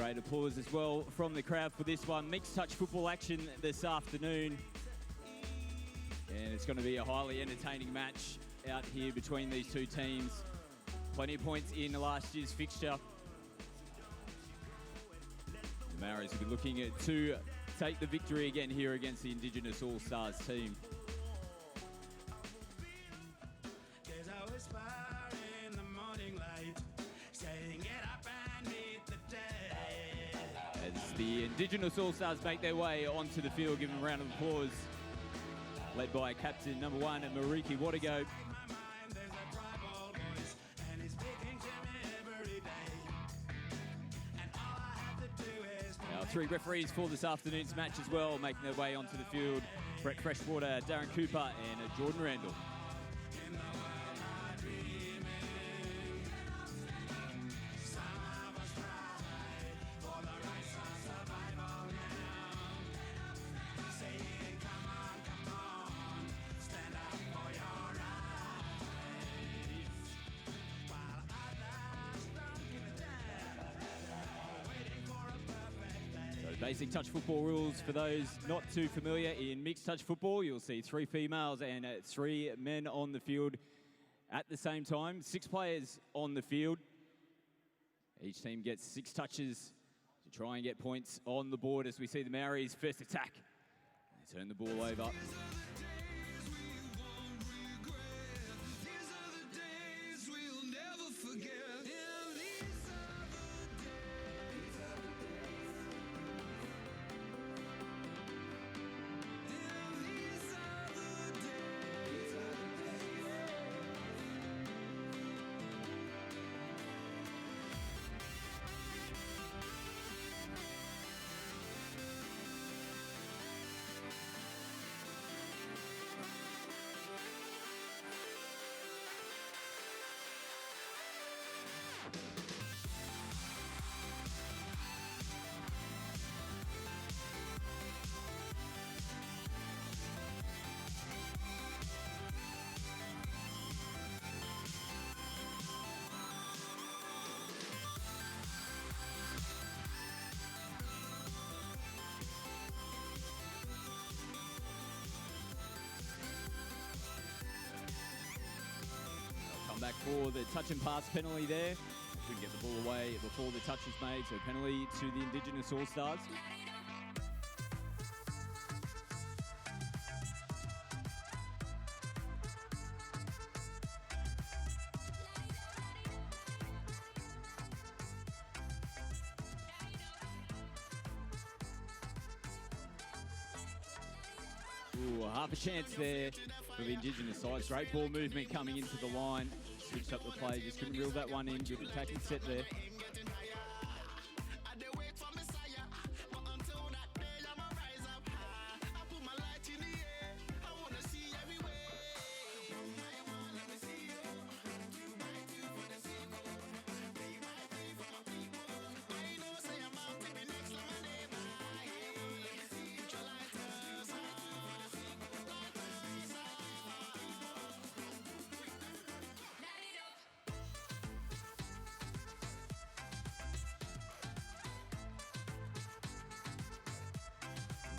Great applause as well from the crowd for this one. Mixed touch football action this afternoon. And it's going to be a highly entertaining match out here between these two teams. Plenty of points in last year's fixture. The Maoris will be looking to take the victory again here against the Indigenous All Stars team. There's a whisper in the morning light saying get up and meet the day. As the Indigenous All Stars make their way onto the field, give them a round of applause. Led by captain number 1, Mariki Wadigo. Our 3 referees for this afternoon's match as well, making their way onto the field. Brett Freshwater, Darren Cooper and Jordan Randall. Basic touch football rules for those not too familiar. In mixed touch football, you'll see 3 females and 3 men on the field at the same time. 6 players on the field. Each team gets 6 touches to try and get points on the board as we see the Maoris first attack. They turn the ball over. Back for the touch and pass penalty there. Couldn't get the ball away before the touch was made, so penalty to the Indigenous All Stars. Ooh, half a chance there for the Indigenous side. Great ball movement coming into the line. Switched up the play, just couldn't reel that one in. Good attacking set there.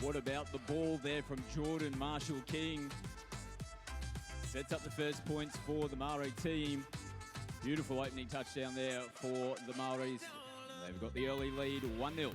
What about the ball there from Jordan Marshall King? Sets up the first points for the Maori team. Beautiful opening touchdown there for the Maoris. They've got the early lead, 1-0.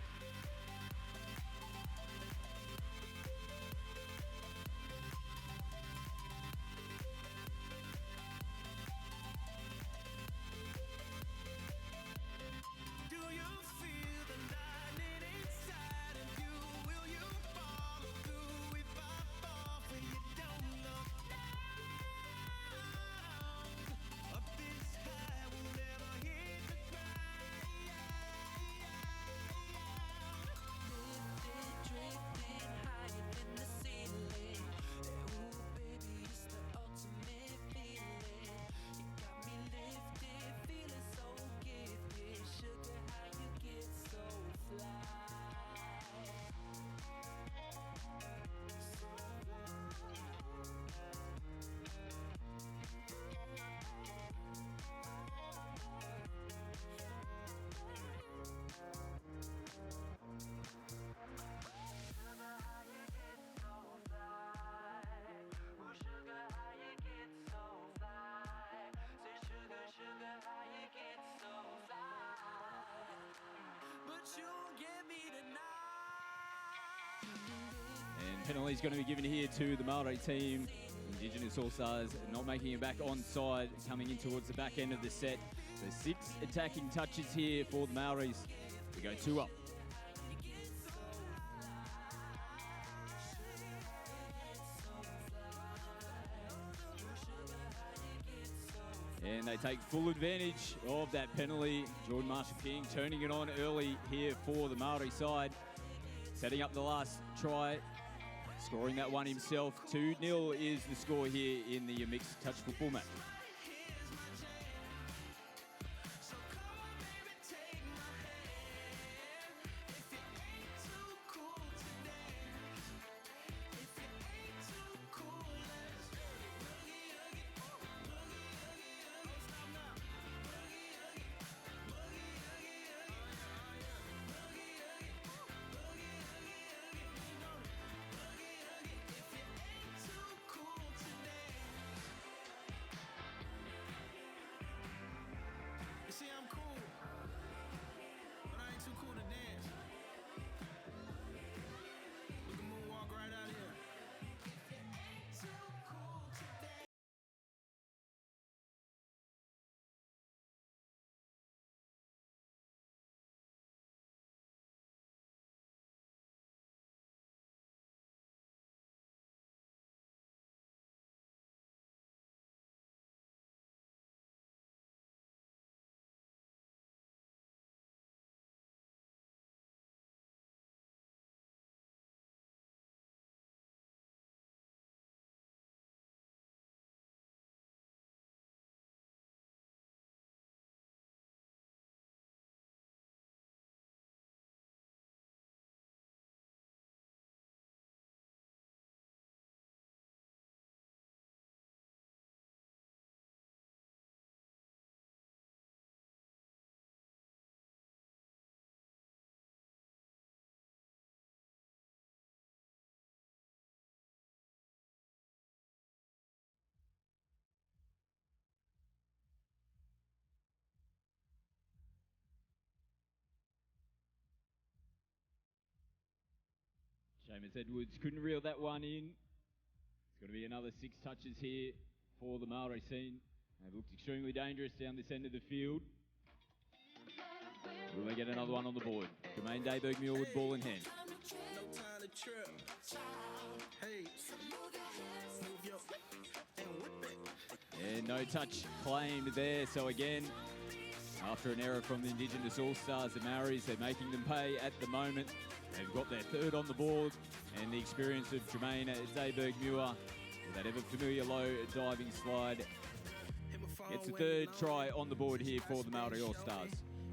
Penalty's going to be given here to the Maori team. Indigenous All Stars not making it back onside, coming in towards the back end of the set. So 6 attacking touches here for the Maoris. We go 2 up. And they take full advantage of that penalty. Jordan Marshall-King turning it on early here for the Maori side. Setting up the last try, scoring that one himself. 2-0 is the score here in the mixed touch football match. Seamus Edwards couldn't reel that one in. It's going to be another 6 touches here for the Maori scene. They've looked extremely dangerous down this end of the field. Will they get another one on the board? Jermaine Dayberg-Muir with ball in hand. And no touch claimed there. So again, after an error from the Indigenous All Stars, the Maoris, they're making them pay at the moment. They've got their 3rd on the board, and the experience of Jermaine Dayberg-Muir with that ever familiar low diving slide gets a 3rd try on the board here for the Maori All Stars.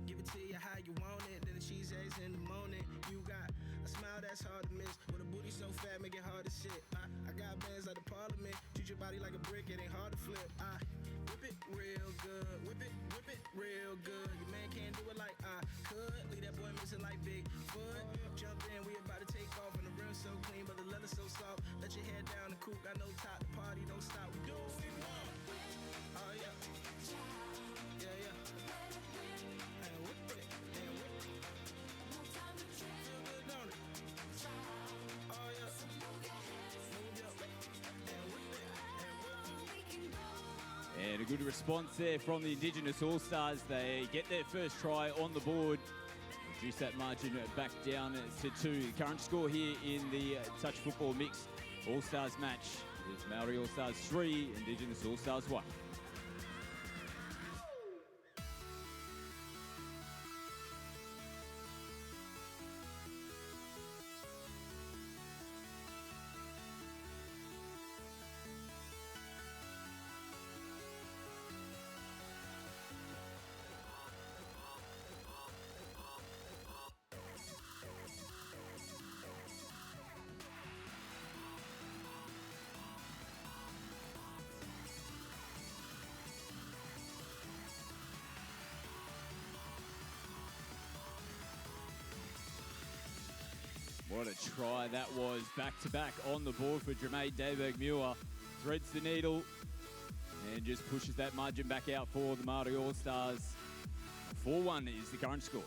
Give it to you how you want it, then the cheese eggs in the morning. You got a smile that's hard to miss, with a booty so fat make it hard to sit. I got bands like the Parliament, treat your body like a brick, it ain't hard to flip. I whip it real good, whip it real good. Your man can't do it like I could. Leave that boy missing like Bigfoot. Jump in, we about to take off, and the rim so clean, but the leather so soft. Let your head down and coop, got no top. The party don't stop. We do what we want. Oh yeah, yeah yeah. And whip it, and whip it. Feel good, don't it? Oh yeah. Move your and whip it, and whip it. And a good response there from the Indigenous All Stars. They get their 1st try on the board. Reduce that margin back down to 2. The current score here in the touch football mixed All Stars match is Maori All Stars 3, Indigenous All Stars 1. What a try that was. Back-to-back on the board for Jermaine Dayberg-Muir. Threads the needle and just pushes that margin back out for the Maori All Stars. 4-1 is the current score.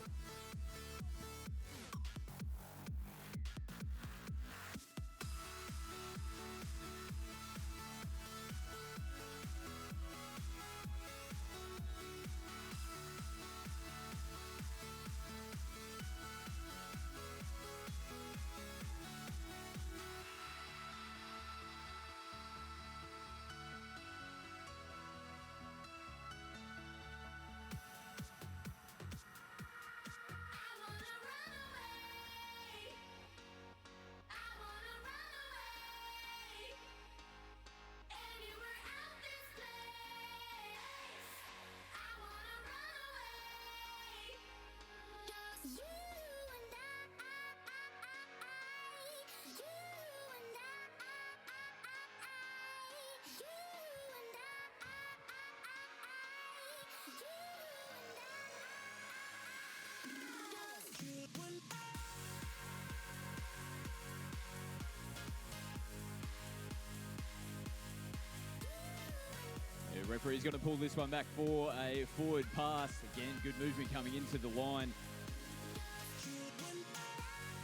Referee's got to pull this one back for a forward pass. Again, good movement coming into the line.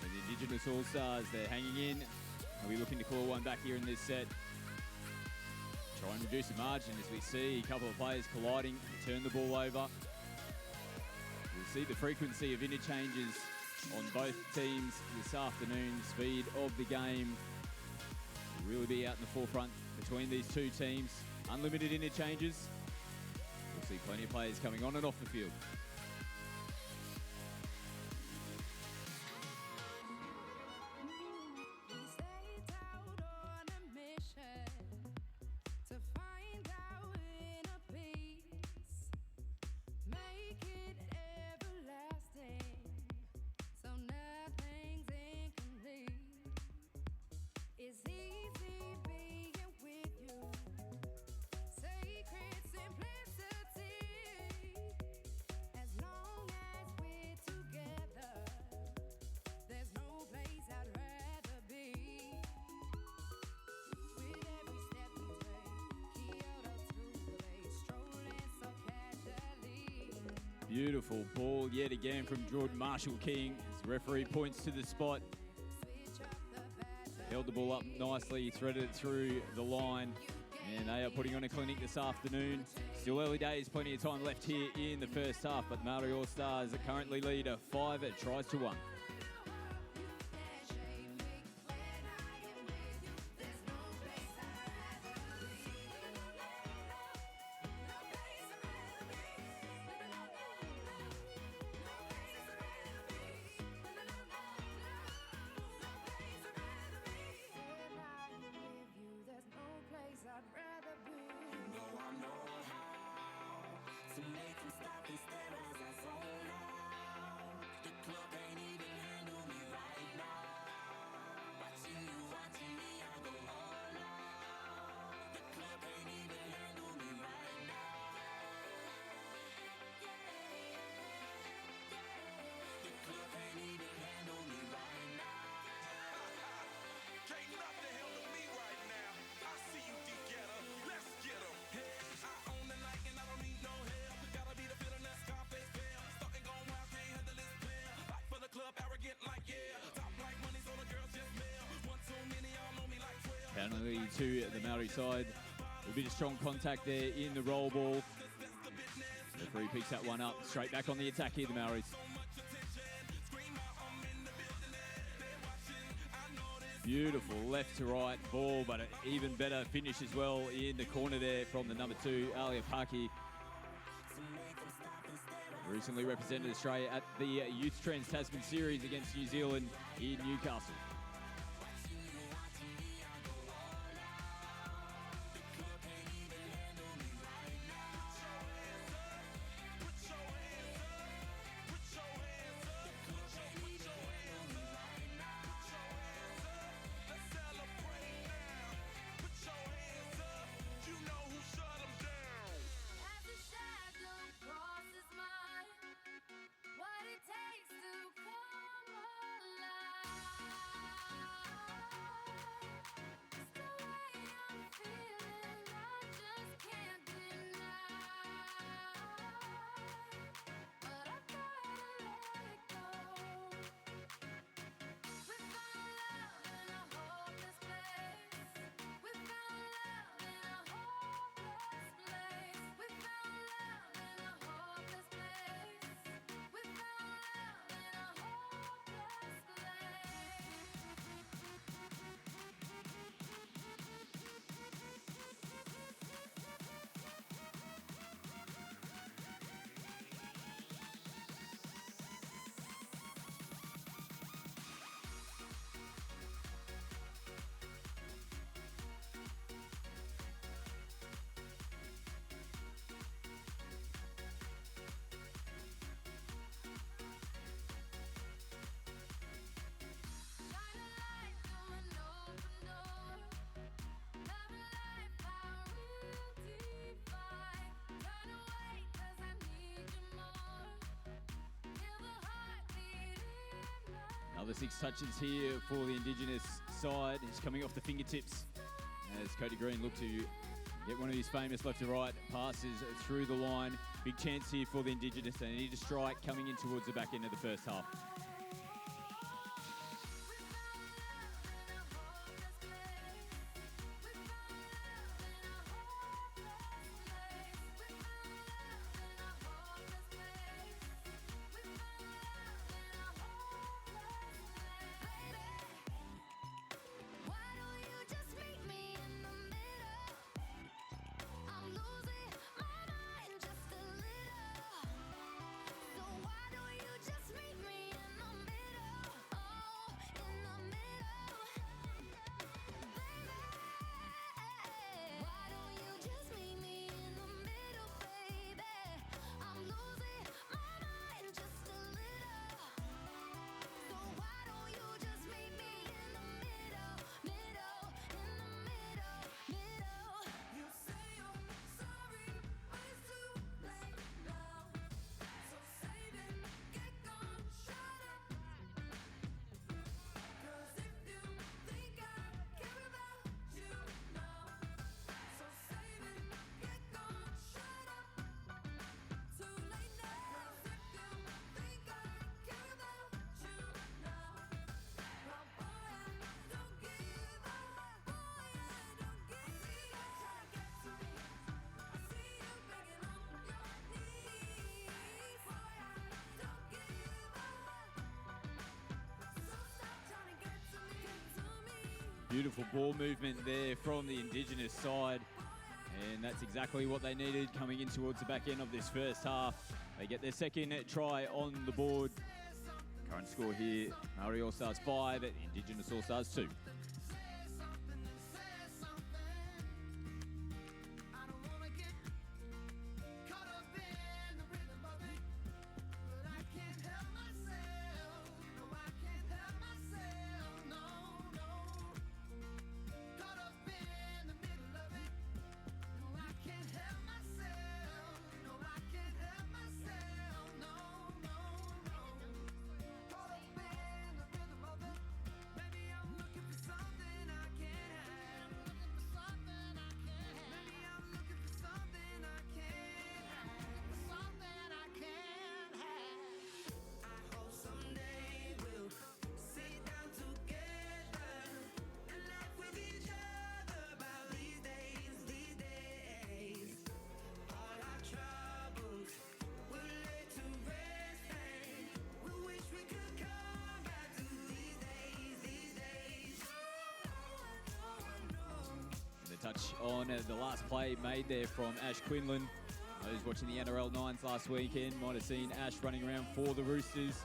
And the Indigenous All Stars, they're hanging in. Are we looking to claw one back here in this set? Try and reduce the margin as we see a couple of players colliding, turn the ball over. We'll see the frequency of interchanges on both teams this afternoon. Speed of the game will really be out in the forefront between these two teams. Unlimited interchanges. We'll see plenty of players coming on and off the field. Beautiful ball yet again from Jordan Marshall-King. As the referee points to the spot. Held the ball up nicely, threaded it through the line. And they are putting on a clinic this afternoon. Still early days, plenty of time left here in the first half. But Maori All Stars are currently leader 5-1. Penalty to the Maori side. A bit of strong contact there in the roll ball. The referee picks that one up. Straight back on the attack here, the Maoris. Beautiful left to right ball, but an even better finish as well in the corner there from the number 2, Alia Paki. Recently represented Australia at the Youth Trends Tasman Series against New Zealand in Newcastle. Another 6 touches here for the Indigenous side. He's coming off the fingertips as Cody Green looked to Get one of his famous left to right passes through the line. Big chance here for the Indigenous. They need a strike coming in towards the back end of the first half. Beautiful ball movement there from the Indigenous side. And that's exactly what they needed coming in towards the back end of this first half. They get their second try on the board. Current score here, Maori All Stars 5, Indigenous All Stars 2. Touch on the last play made there from Ash Quinlan. Those watching the NRL 9s last weekend might have seen Ash running around for the Roosters.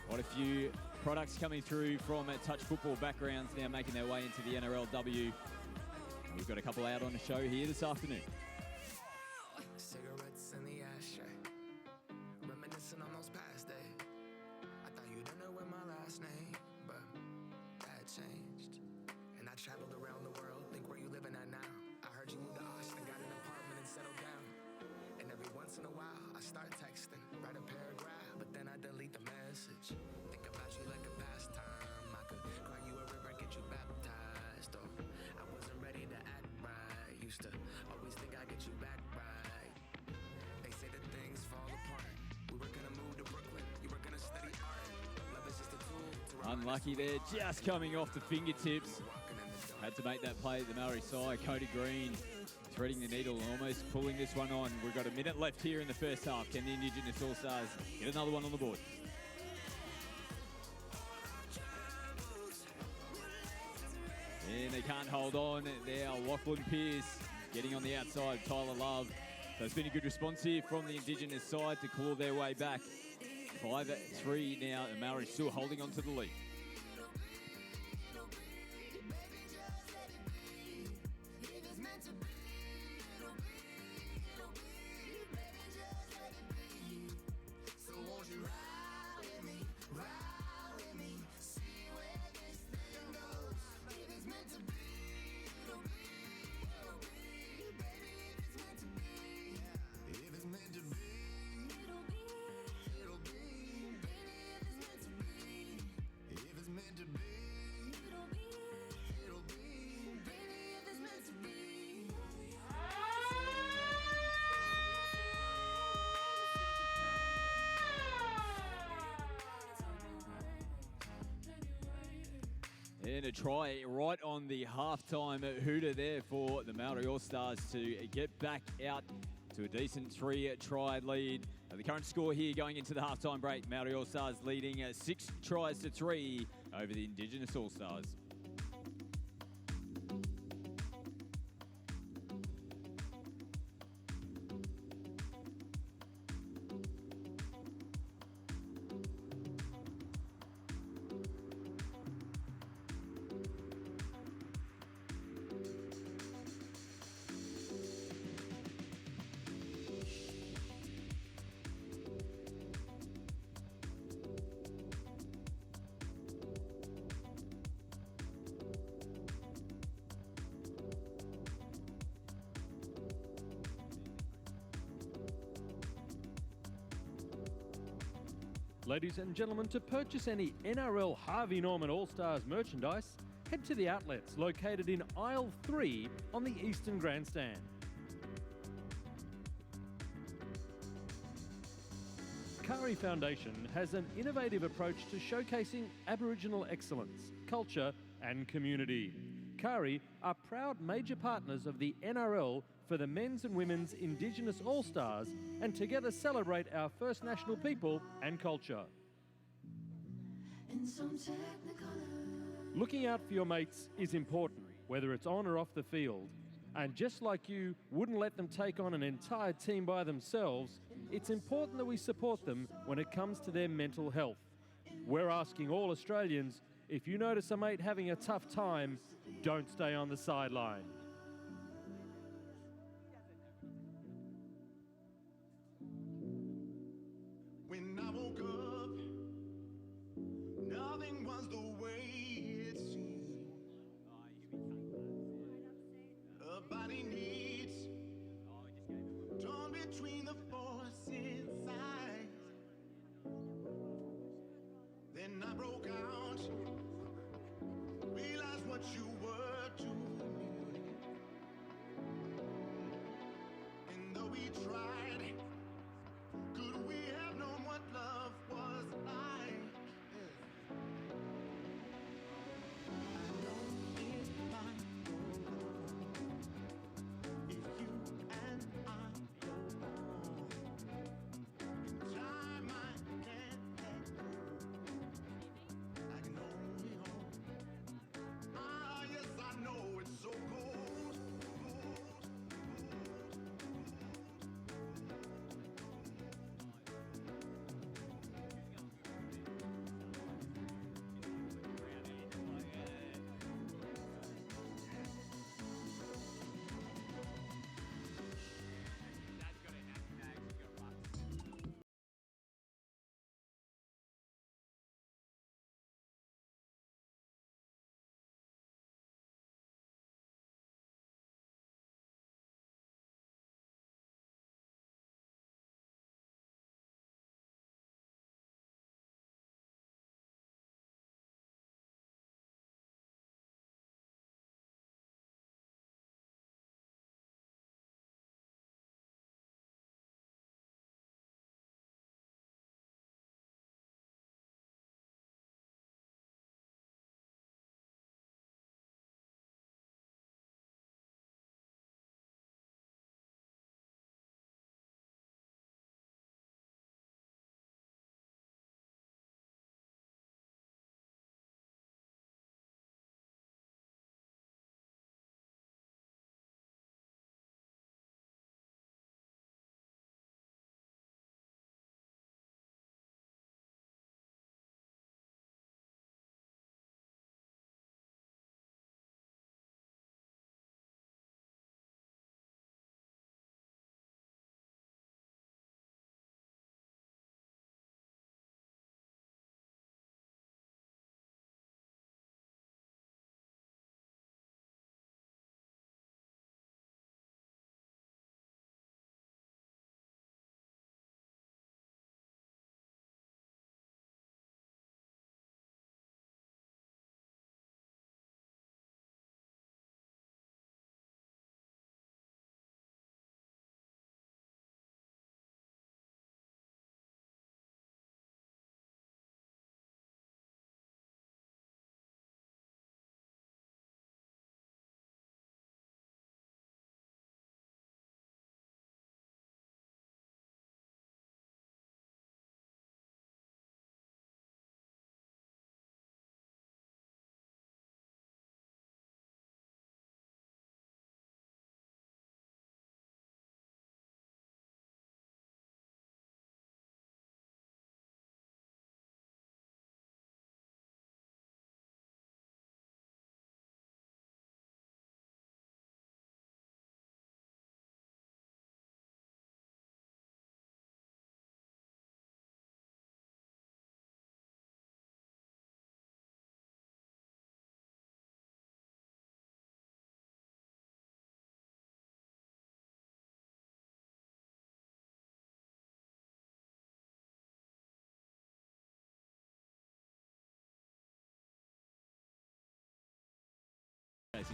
Quite a few products coming through from touch football backgrounds now making their way into the NRLW. And we've got a couple out on the show here this afternoon. Cigarettes in the ashtray, reminiscing on those past days. I thought you'd know my last name, but that changed. And I traveled around the world, think where you living at now. I heard you moved to Austin, got an apartment and settled down. And every once in a while, I start texting, write a paragraph, but then I delete the message. Think about you like a pastime. I could cry you a river, get you baptized. Oh, I wasn't ready to act right. Used to always think I'd get you back right. They say that things fall apart. We were gonna move to Brooklyn, you were gonna study art. Love is just a tool to Unlucky there, just coming off the fingertips. Had to make that play at the Maori side. Cody Green threading the needle and almost pulling this one on. We've got a minute left here in the first half. Can the Indigenous All Stars get another one on the board? And they can't hold on. There, Lachlan Pearce getting on the outside. Tyler Love. So it's been a good response here from the Indigenous side to claw their way back. 5-3 now. The Maori still holding on to the lead. And a try right on the halftime hooter there for the Maori All Stars to get back out to a decent 3-try lead. The current score here going into the halftime break, Maori All Stars leading 6 tries to 3 over the Indigenous All Stars. Ladies and gentlemen, to purchase any NRL Harvey Norman All Stars merchandise, head to the outlets located in aisle 3 on the Eastern Grandstand. Kari Foundation has an innovative approach to showcasing Aboriginal excellence, culture and community. Kari are proud major partners of the NRL for the men's and women's Indigenous All Stars and together celebrate our First National people and culture. Looking out for your mates is important, whether it's on or off the field. And just like you wouldn't let them take on an entire team by themselves, it's important that we support them when it comes to their mental health. We're asking all Australians, if you notice a mate having a tough time, don't stay on the sideline. When I woke up, nothing was the way it seemed. A body needs torn between the force inside. Then I broke out, realized what you were to me.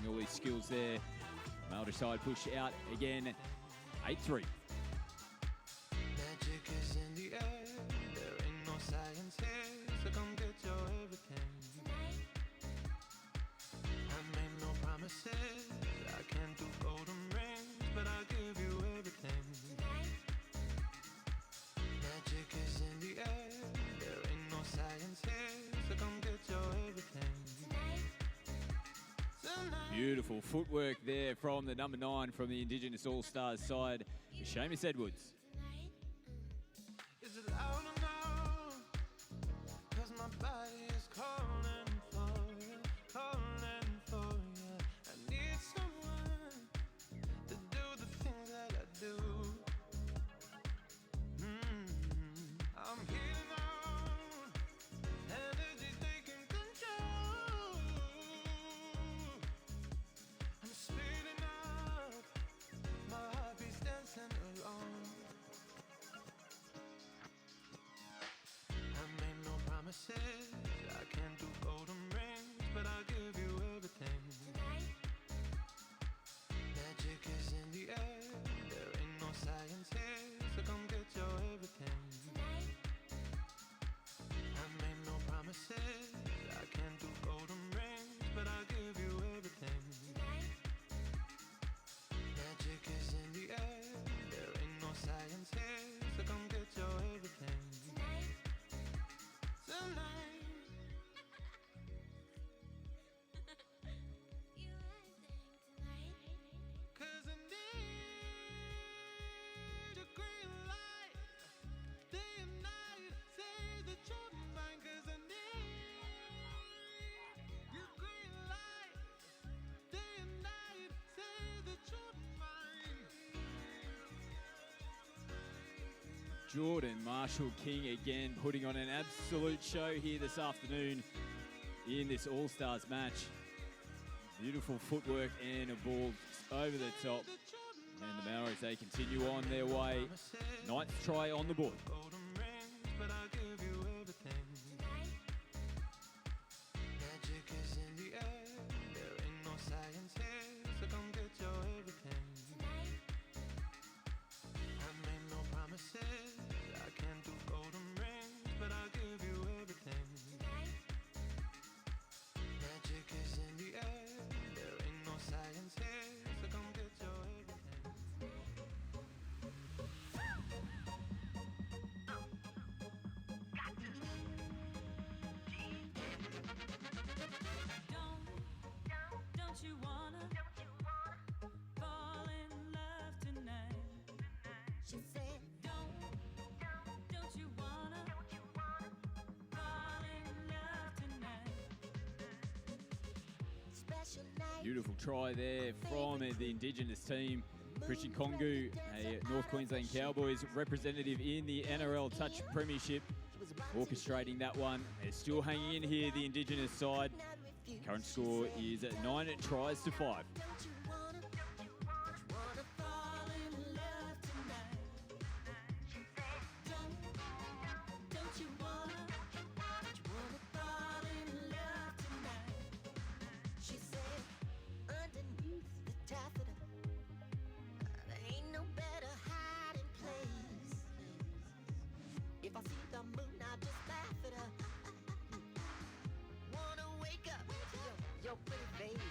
all his skills there. Maori side push out again, 8-3. Magic is in the air. There ain't no science here, so come get your everything. I made no promises. I can't do golden rings, but I'll give you everything. Magic is in the air. There ain't no science here, so come get your everything. Tonight. Beautiful footwork there from the number 9 from the Indigenous All Stars side, Seamus Edwards. Is it loud enough? 'Cause my body is calling for you, calling for you. I need someone to do the things that I do. I'm heating on, energy taking control. I'm speeding up, my heartbeat's dancing along. I made no promises. I can't do golden rings, but I'll give you everything. Magic is in the air. There ain't no science here, so come get your everything. I made no promises. I can't do golden rings, but I'll give you everything. Magic is in the air. There ain't no science here, so come get your everything. Tonight. Cause I need your green light. Day and night, say that you're mine. Cause I need your green light. Day and night, say that you're mine. Jordan Marshall King again putting on an absolute show here this afternoon in this All-Stars match. Beautiful footwork and a ball over the top. And the Maoris, they continue on their way. 9th try on the board. Golden rings, but I'll give you everything. Magic is in the air. There ain't no science here, so come get your everything. I made no promises. I can't do golden rings, but I'll give you everything. Magic is in the air. There ain't no science here, so come get your everything. Don't you wanna fall in love tonight? She said, don't you wanna fall in love tonight? Special night. Beautiful try there from the Indigenous team. Christian Kongu, a North Queensland Cowboys representative in the NRL Touch Premiership, orchestrating that one. They're still hanging in here, the Indigenous side. Current score is at 9 tries to 5. Don't you wanna fall in love tonight? She said, don't you wanna fall in love tonight? She said, underneath the taffeta, there ain't no better hiding place. If I see the moon, I just laugh at her. Wanna wake up to your pretty face.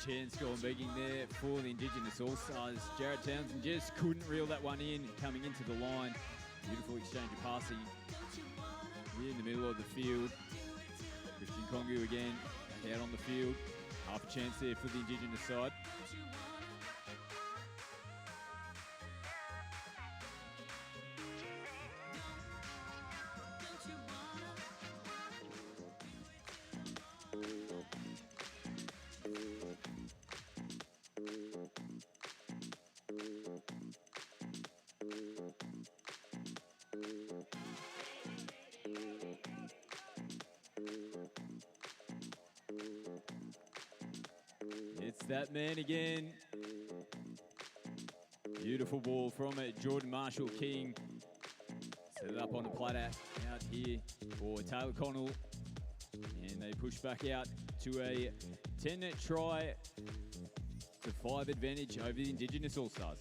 chance gone begging there for the Indigenous All Stars. Jared Townsend just couldn't reel that one in coming into the line. Beautiful exchange of passing here in the middle of the field. Christian Kongu again back out on the field. Half a chance there for the Indigenous side. It's that man again. Beautiful ball from Jordan Marshall King. Set it up on the platter out here for Taylor Connell. And they push back out to a 10 try to 5 advantage over the Indigenous All Stars.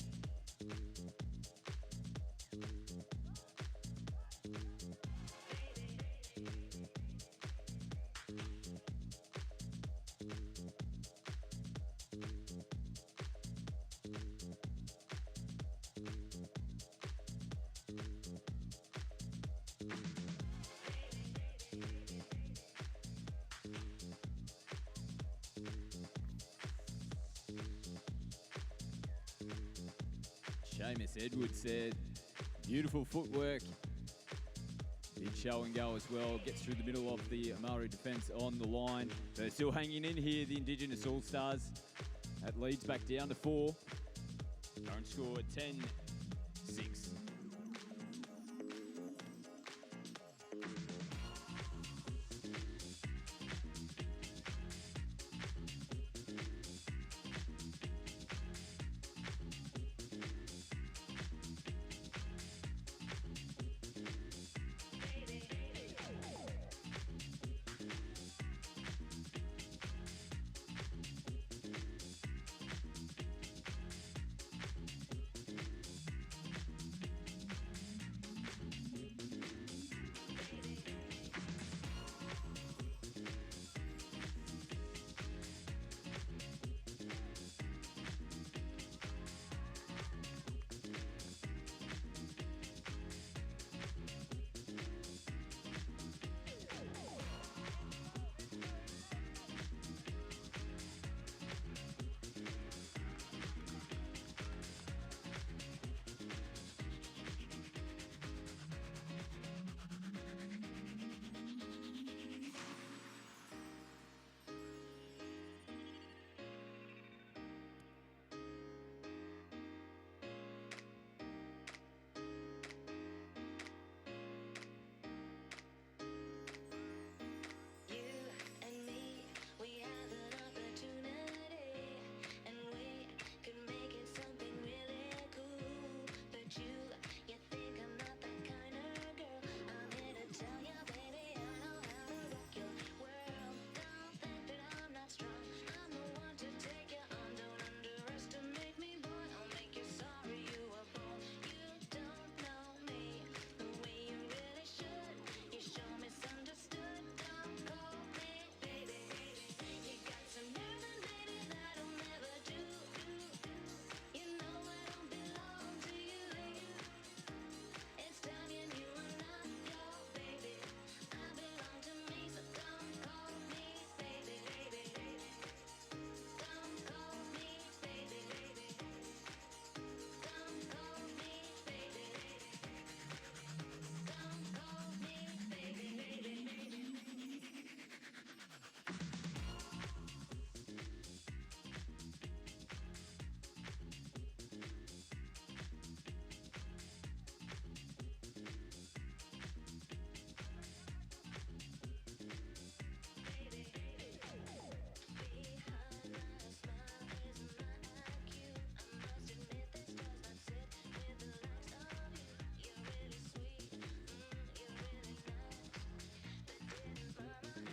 Seamus Edwards said, beautiful footwork. Big show and go as well. Gets through the middle of the Maori defence on the line. They're still hanging in here, the Indigenous All Stars. That leads back down to 4. Current score 10-6.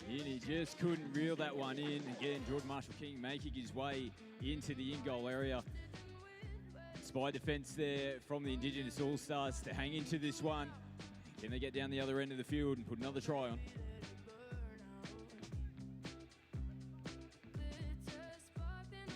And he just couldn't reel that one in. Again, Jordan Marshall King making his way into the in-goal area. Spy defence there from the Indigenous All Stars to hang into this one. Can they get down the other end of the field and put another try on? Bitter spark, then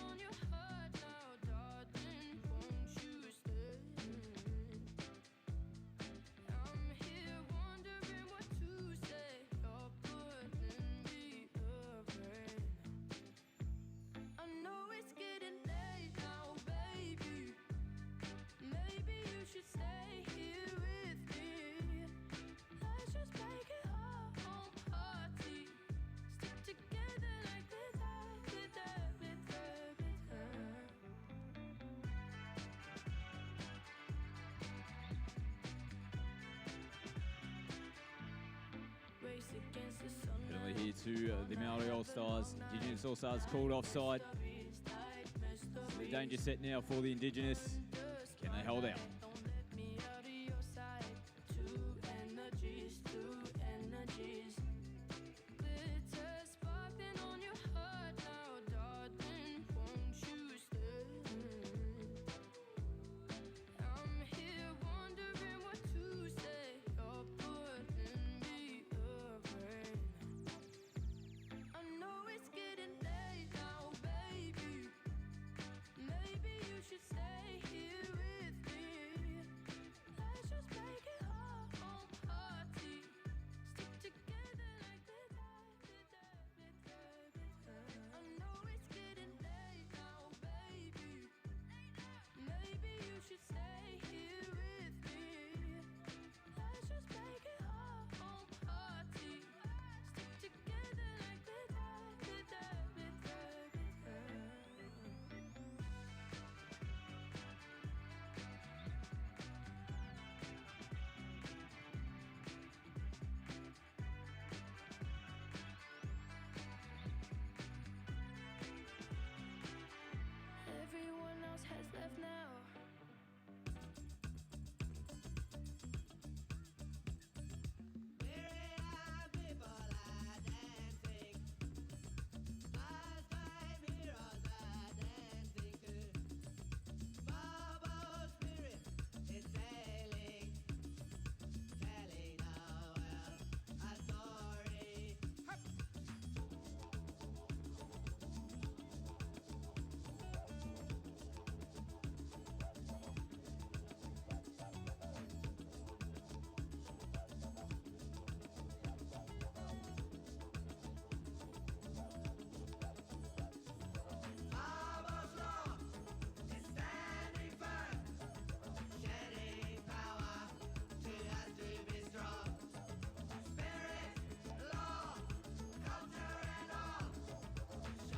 Penalty here to the Maori All Stars. Indigenous All Stars called offside. So the danger set now for the Indigenous. Can they hold out? Everyone else has left now.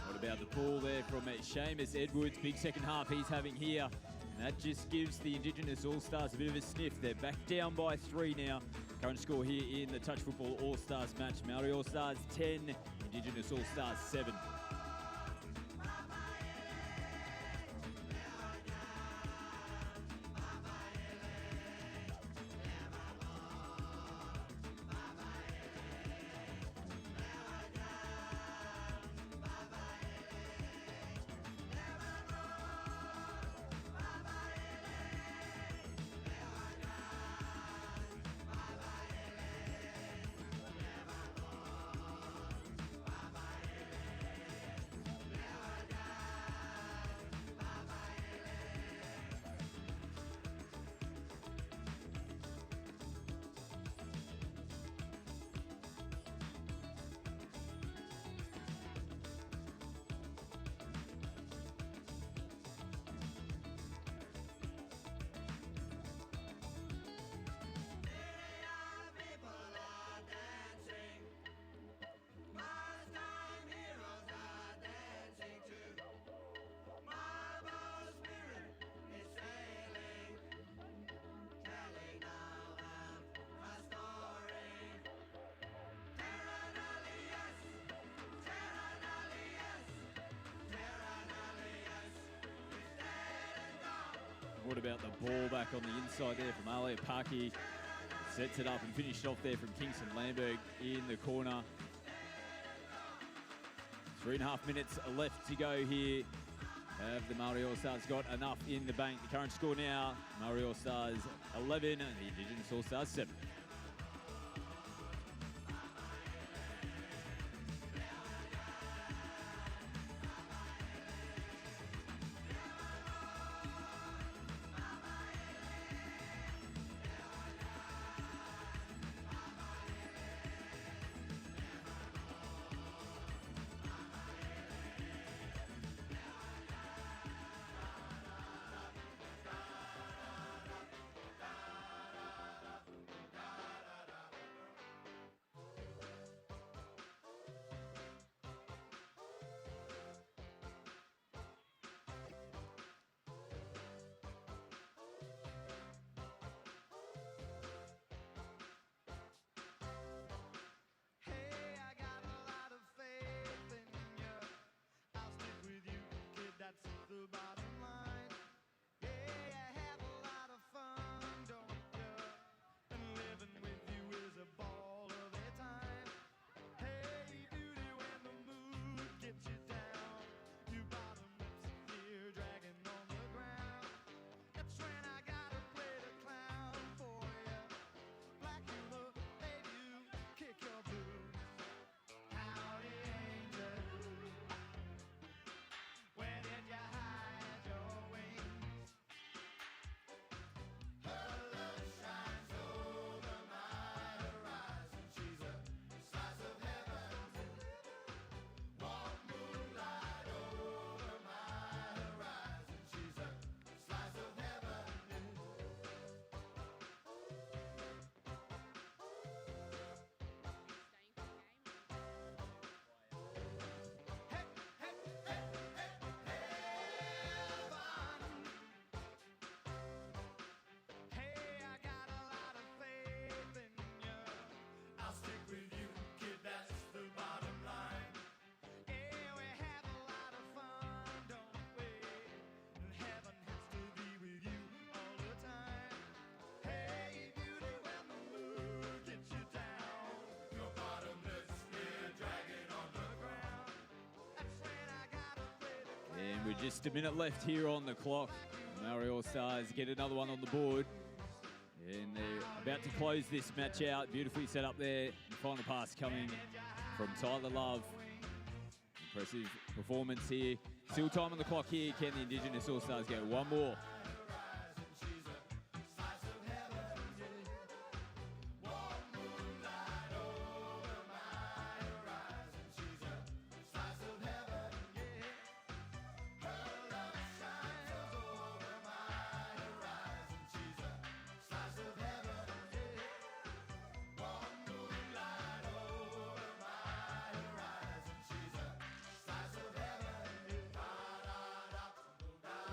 What about the ball there from Seamus Edwards? Big second half he's having here. And that just gives the Indigenous All Stars a bit of a sniff. They're back down by 3 now. Current score here in the Touch Football All Stars match. Maori All Stars 10, Indigenous All Stars 7. What about the ball back on the inside there from Ale Paki? Sets it up and finished off there from Kingston Lamberg in the corner. 3.5 minutes left to go here. Have the Maori All Stars got enough in the bank? The current score now, Maori All Stars 11 and the Indigenous All Stars 7. with just a minute left here on the clock, Maori All Stars get another one on the board. And they're about to close this match out. Beautifully set up there. The final pass coming from Tyler Love. Impressive performance here. Still time on the clock here. Can the Indigenous All Stars go one more?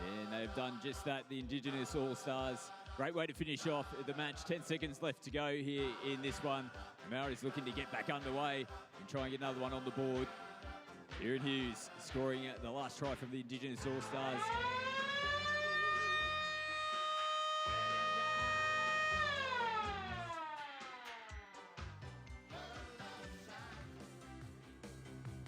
And they've done just that, the Indigenous All Stars. Great way to finish off the match. 10 seconds left to go here in this one. Maori's looking to get back underway and try and get another one on the board. Kieran Hughes scoring the last try from the Indigenous All Stars.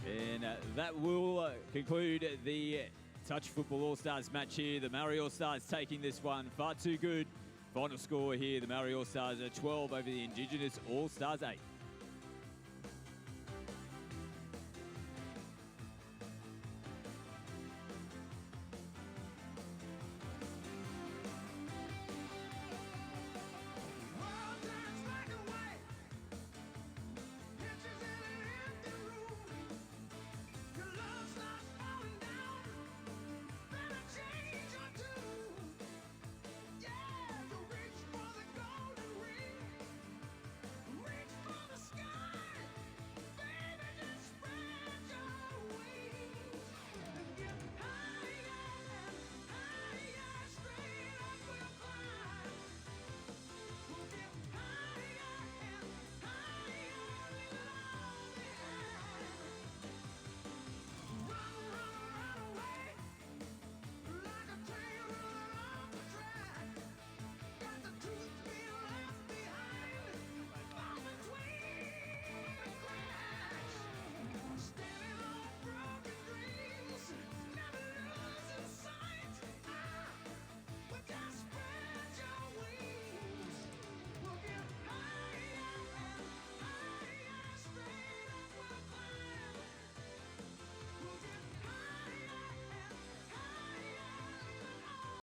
And that will conclude the Touch Football All Stars match here. The Maori All Stars taking this one far too good. Final score here, the Maori All Stars are 12 over the Indigenous All Stars 8.